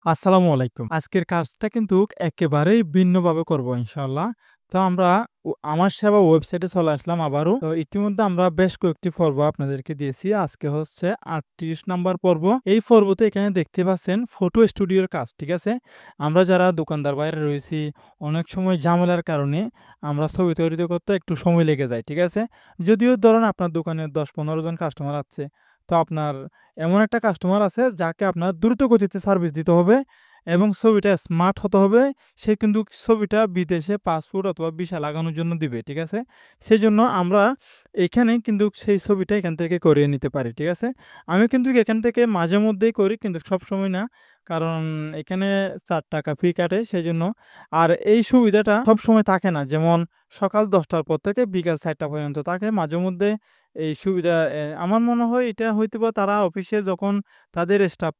আসসালামু আলাইকুম। আজকের কাজটা কিন্তু একেবারেই ভিন্নভাবে করব ইনশাআল্লাহ। তো আমরা আমার সেবা ওয়েবসাইটে চলে আসলাম আবারও। তো ইতিমধ্যে আমরা বেশ কয়েকটি পর্ব আপনাদেরকে দিয়েছি। আজকে হচ্ছে ৩৮ নাম্বার পর্ব। এই পর্বতে এখানে দেখতে পাচ্ছেন ফটো স্টুডিওর কাজ, ঠিক আছে? আমরা যারা দোকানদার বাইরে রয়েছি, অনেক সময় ঝামেলার কারণে আমরা ছবি তৈরি করতে একটু সময় লেগে যায়, ঠিক আছে? যদিও ধরেন আপনার দোকানে ১০-১৫ জন কাস্টমার আছে। তো আপনার এমন একটা কাস্টমার আছে যাকে আপনার দ্রুত গতিতে সার্ভিস দিতে হবে এবং ছবিটা স্মার্ট হতে হবে। সে কিন্তু ছবিটা বিদেশে পাসপোর্ট অথবা ভিসা লাগানোর জন্য দিবে, ঠিক আছে? সেজন্য আমরা এখানে কিন্তু সেই ছবিটা এখান থেকে করিয়ে নিতে পারি, ঠিক আছে? আমি কিন্তু এখান থেকে মাঝে মধ্যেই করি কিন্তু সবসময় না। কারণ এখানে ৳৪ ফি কাটে সেজন্য। আর এই সুবিধাটা সবসময় থাকে না। যেমন সকাল ১০ টার পর থেকে বিকাল ৪ টা পর্যন্ত থাকে। মাঝেমধ্যে এই সুবিধা আমার মনে হয় এটা হয়তোবা তারা অফিসে যখন তাদের স্টাফ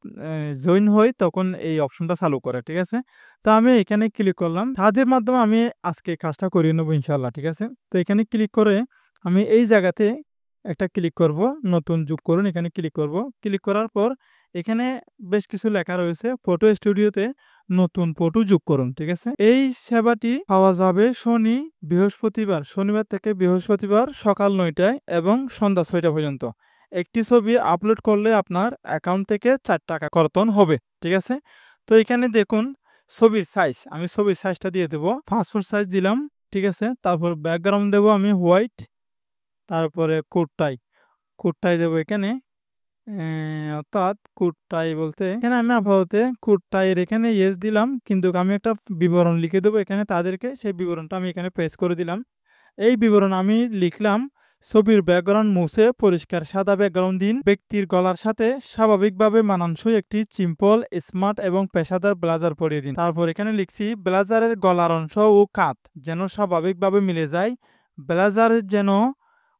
জয়েন হয় তখন এই অপশনটা চালু করে। ঠিক আছে? তো আমি এখানে ক্লিক করলাম। তাদের মাধ্যমে আমি আজকে কাজটা করিয়ে নেব ইনশাআল্লাহ। ঠিক আছে? তো এখানে ক্লিক করে আমি এই জায়গাতে একটা ক্লিক করব। নতুন যোগ করুন এখানে ক্লিক করব। ক্লিক করার পর এখানে বেশ কিছু লেখা রয়েছে ফটো স্টুডিওতে নতুন ফটো যোগ করুন। ঠিক আছে? এই সেবাটি পাওয়া যাবে শনিবার থেকে বৃহস্পতিবার সকাল ৯ টায় এবং সন্ধ্যা ৬ টা পর্যন্ত। একটি ছবি আপলোড করলে আপনার অ্যাকাউন্ট থেকে ৳৪ কর্তন হবে। ঠিক আছে? তো এখানে দেখুন ছবির সাইজ। আমি ছবির সাইজটা দিয়ে দেব। পাসপোর্ট সাইজ দিলাম। ঠিক আছে? তারপর ব্যাকগ্রাউন্ড দেব আমি হোয়াইট। তারপরে কোট টাই দেব এখানে। অর্থাৎ কোট-টাই বলতে এখানে আমি আপাতত কোট-টাই এর এখানে ইয়েস দিলাম। কিন্তু আমি একটা বিবরণ লিখে দেবো এখানে তাদেরকে। সেই বিবরণটা আমি এখানে পেস্ট করে দিলাম। এই বিবরণ আমি লিখলাম, ছবির ব্যাকগ্রাউন্ড মুছে পরিষ্কার সাদা ব্যাকগ্রাউন্ড দিন। ব্যক্তির গলার সাথে স্বাভাবিকভাবে মানানসই একটি সিম্পল, স্মার্ট এবং পেশাদার ব্লেজার পরিয়ে দিন। তারপর এখানে লিখছি ব্লেজারের গলার অংশ ও কাঁধ যেন স্বাভাবিকভাবে মিলে যায়। ব্লেজারের যেন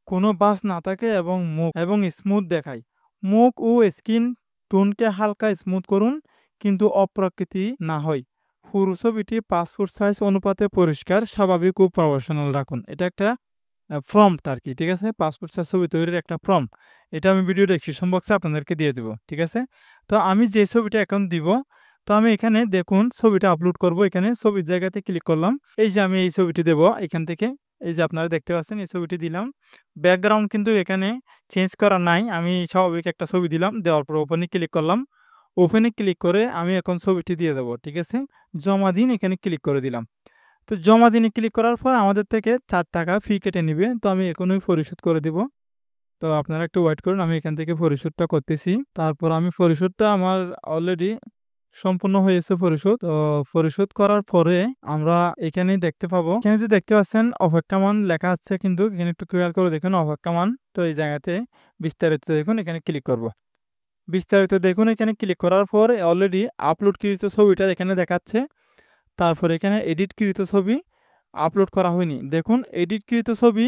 কোনো ভাঁজ না থাকে এবং মুখ স্মুথ দেখায়। মুখ ও স্কিন টোনকে হালকা স্মুথ করুন কিন্তু অপ্রাকৃতিক না হয়। পুরো ছবিটি পাসপোর্ট সাইজ অনুপাতে পরিষ্কার, স্বাভাবিক ও প্রফেশনাল রাখুন। এটা একটা প্রম্পট আরকি। ঠিক আছে? পাসপোর্ট সাইজ ছবি তৈরির একটা প্রম্পট। এটা আমি ভিডিও ডেসক্রিপশন বক্সে আপনাদেরকে দিয়ে দিব। ঠিক আছে? তো আমি যে ছবিটা এখন দিব, তো আমি এখানে দেখুন ছবিটা আপলোড করব। এখানে ছবির জায়গাতে ক্লিক করলাম। এই যে আমি এই ছবিটি দেব এখান থেকে। এই যে আপনারা দেখতে পাচ্ছেন এই ছবিটি দিলাম। ব্যাকগ্রাউন্ড কিন্তু এখানে চেঞ্জ করা নাই। আমি স্বাভাবিক একটা ছবি দিলাম। দেওয়ার পর ওপেন এ ক্লিক করলাম। ওপেন এ ক্লিক করে আমি এখন ছবিটি দিয়ে দেব। ঠিক আছে? জমা দিন এখানে ক্লিক করে দিলাম। তো জমা দিনে ক্লিক করার পর আমাদের থেকে ৳৪ ফি কেটে নিবে। তো আমি এখনই পরিশোধ করে দিব। তো আপনারা একটু ওয়েট করুন। আমি এখান থেকে পরিশোধটা করতেছি। তারপর আমি পরিশোধটা আমার অলরেডি সম্পূর্ণ হয়েছে পরিশোধ। তো পরিশোধ করার পরে আমরা এখানেই দেখতে পাবো। এখানে যে দেখতে পাচ্ছেন অপেক্ষমান লেখা আছে কিন্তু এখানে একটু খেয়াল করে দেখুন অপেক্ষমান। তো এই জায়গাতে বিস্তারিত দেখুন এখানে ক্লিক করব। বিস্তারিত দেখুন এখানে ক্লিক করার পর অলরেডি আপলোডকৃত ছবিটা এখানে দেখাচ্ছে। তারপর এখানে এডিটকৃত ছবি আপলোড করা হয়নি। দেখুন এডিটকৃত ছবি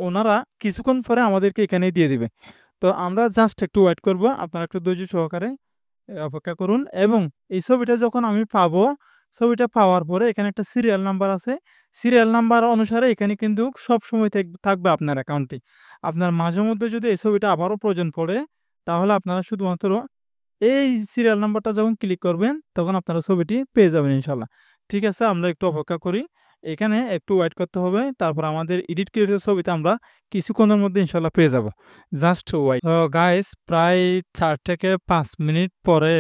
ওনারা কিছুক্ষণ পরে আমাদেরকে এখানেই দিয়ে দিবে। তো আমরা জাস্ট একটু ওয়েট করব। আপনারা একটু ধৈর্য সহকারে অপেক্ষা করুন এবং এই ছবিটা যখন আমি পাবো, ছবিটা পাওয়ার পরে এখানে একটা সিরিয়াল নাম্বার আছে। সিরিয়াল নাম্বার অনুসারে এখানে কিন্তু সবসময় থাকবে আপনার অ্যাকাউন্টে। আপনার মাঝেমধ্যে যদি এই ছবিটা আবারও প্রয়োজন পড়ে, তাহলে আপনারা শুধুমাত্র এই সিরিয়াল নাম্বারটা যখন ক্লিক করবেন, তখন আপনারা ছবিটি পেয়ে যাবেন ইনশাআল্লাহ। ঠিক আছে? আমরা একটু অপেক্ষা করি। এখানে একটু ওয়েট করতে হবে। তারপর আমাদের এডিটকৃত ছবিটা আমরা কিছুক্ষণের মধ্যে ইনশাআল্লাহ পেয়ে যাব। Just wait. তো গাইস প্রায় ৪ থেকে ৫ মিনিট পরে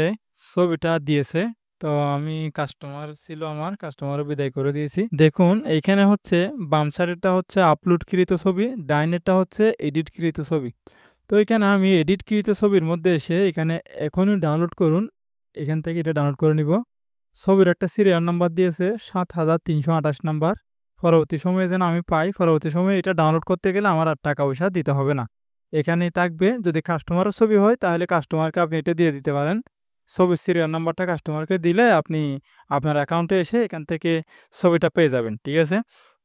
ছবিটা দিয়েছে। তো আমি কাস্টমার ছিল আমার, কাস্টমারে বিদায় করে দিয়েছি। দেখুন এইখানে হচ্ছে বাম সাইডেরটা হচ্ছে আপলোডকৃত ছবি, ডাইনেরটা হচ্ছে এডিটকৃত ছবি। তো এখানে আমি এডিটকৃত ছবির মধ্যে এসে এখানে এখনই ডাউনলোড করুন। এখান থেকে এটা ডাউনলোড করে নিব। ছবির একটা সিরিয়াল নাম্বার দিয়েছে ৭৩২৮ নাম্বার। পরবর্তী সময়ে যেন আমি পাই, পরবর্তী সময়ে এটা ডাউনলোড করতে গেলে আমার আর টাকা-পয়সা দিতে হবে না। এখানেই থাকবে। যদি কাস্টমারের ছবি হয় তাহলে কাস্টমারকে আপনি এটা দিয়ে দিতে পারেন। ছবির সিরিয়াল নাম্বারটা কাস্টমারকে দিলে আপনি আপনার অ্যাকাউন্টে এসে এখান থেকে ছবিটা পেয়ে যাবেন। ঠিক আছে?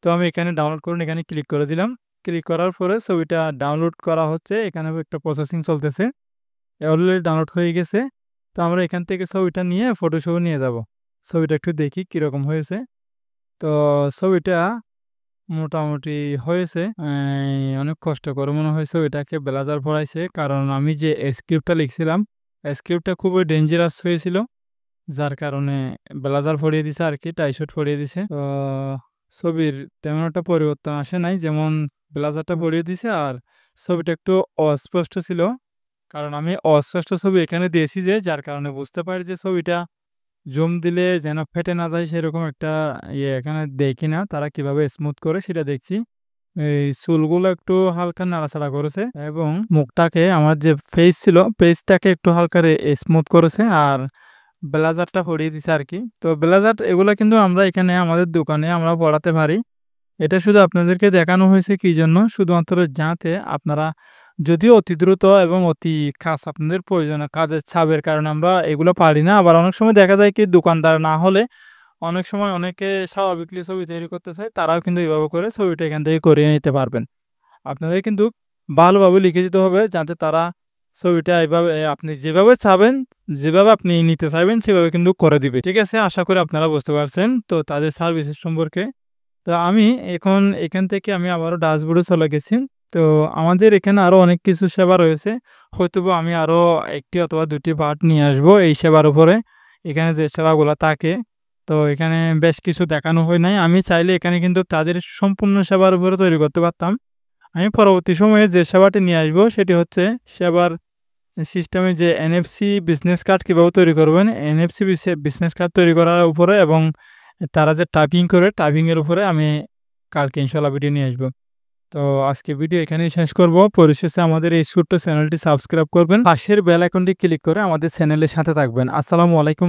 তো আমি এখানে ডাউনলোড করুন এখানে ক্লিক করে দিলাম। ক্লিক করার পরে ছবিটা ডাউনলোড করা হচ্ছে। এখানে একটা প্রসেসিং চলতেছে। অলরেডি ডাউনলোড হয়ে গেছে। তো আমরা এখান থেকে ছবিটা নিয়ে ফটোশপে নিয়ে যাব। ছবিটা একটু দেখি কিরকম হয়েছে। তো ছবিটা মোটামুটি হয়েছে। অনেক কষ্ট করে মনে হয় ছবিটাকে ব্লেজার পড়াইছে। কারণ আমি যে স্ক্রিপ্টটা লিখছিলাম, স্ক্রিপ্টটা খুবই ডেঞ্জারাস হয়েছিল। যার কারণে ব্লেজার পরিয়ে দিছে আরকি, টাই শুট পরিয়ে দিছে। তো ছবির তেমন একটা পরিবর্তন আসে নাই। যেমন ব্লেজারটা পরিয়ে দিছে আর ছবিটা একটু অস্পষ্ট ছিল। কারণ আমি অস্পষ্ট ছবি এখানে দিয়েছি যে, যার কারণে বুঝতে পারি যে ছবিটা জুম দিলে যেন ফেটে না যায় সেরকম একটা এখানে দেয় কিনা, তারা কিভাবে স্মুথ করে সেটা দেখছি। এই চুলগুলো একটু হালকা নাড়াচাড়া করেছে এবং মুখটাকে আমার যে ফেস ছিল, ফেসটাকে একটু হালকা স্মুথ করেছে আর ব্লেজারটা পরিয়ে দিছে আরকি। তো ব্লেজার এগুলো কিন্তু আমরা এখানে আমাদের দোকানে আমরা পড়াতে পারি। এটা শুধু আপনাদেরকে দেখানো হয়েছে কি জন্য? শুধুমাত্র যাতে আপনারা যদিও অতি দ্রুত এবং অতি খাস আপনাদের প্রয়োজনীয় কাজের চাপের কারণে আমরা এগুলো পারি না। আবার অনেক সময় দেখা যায় কি দোকানদার না হলে অনেক সময় অনেকে স্বাভাবিকলি ছবি তৈরি করতে চায়। তারাও কিন্তু এভাবে করে ছবিটা এখান থেকে করিয়ে নিতে পারবেন। আপনাদের কিন্তু ভালোভাবে লিখে দিতে হবে যাতে তারা ছবিটা এভাবে আপনি যেভাবে চাবেন, যেভাবে আপনি নিতে চাইবেন সেভাবে কিন্তু করে দিবে। ঠিক আছে? আশা করি আপনারা বুঝতে পারছেন তো তাদের সার্ভিসের সম্পর্কে। তো আমি এখন এখান থেকে আমি আবারও ড্যাশবোর্ডে চলে গেছি। তো আমাদের এখানে আরো অনেক কিছু সেবা রয়েছে। হয়তোবা আমি আরো ১ টি অথবা ২ টি পার্ট নিয়ে আসবো এই সেবার উপরে। এখানে যে সেবাগুলা থাকে, তো এখানে বেশ কিছু দেখানো হয় নাই। আমি চাইলে এখানে কিন্তু তাদের সম্পূর্ণ সেবার উপরে তৈরি করতে পারতাম। আমি পরবর্তী সময়ে যে সেবাটি নিয়ে আসবো সেটি হচ্ছে সেবার সিস্টেমে যে এনএফসি বিজনেস কার্ড কিভাবে তৈরি করবেন, এনএফসি বিজনেস কার্ড তৈরি করার উপরে এবং তারা যে টাইপিং করে, টাইপিং এর উপরে আমি কালকে ইনশাআল্লাহ ভিডিও নিয়ে আসবো। তো আজকে ভিডিও এখানেই শেষ করব। পরিশেষে আমাদের এই ছোট্ট চ্যানেলটি সাবস্ক্রাইব করবেন। পাশের বেল আইকনটি ক্লিক করে আমাদের চ্যানেলের সাথে থাকবেন। আসসালামু আলাইকুম।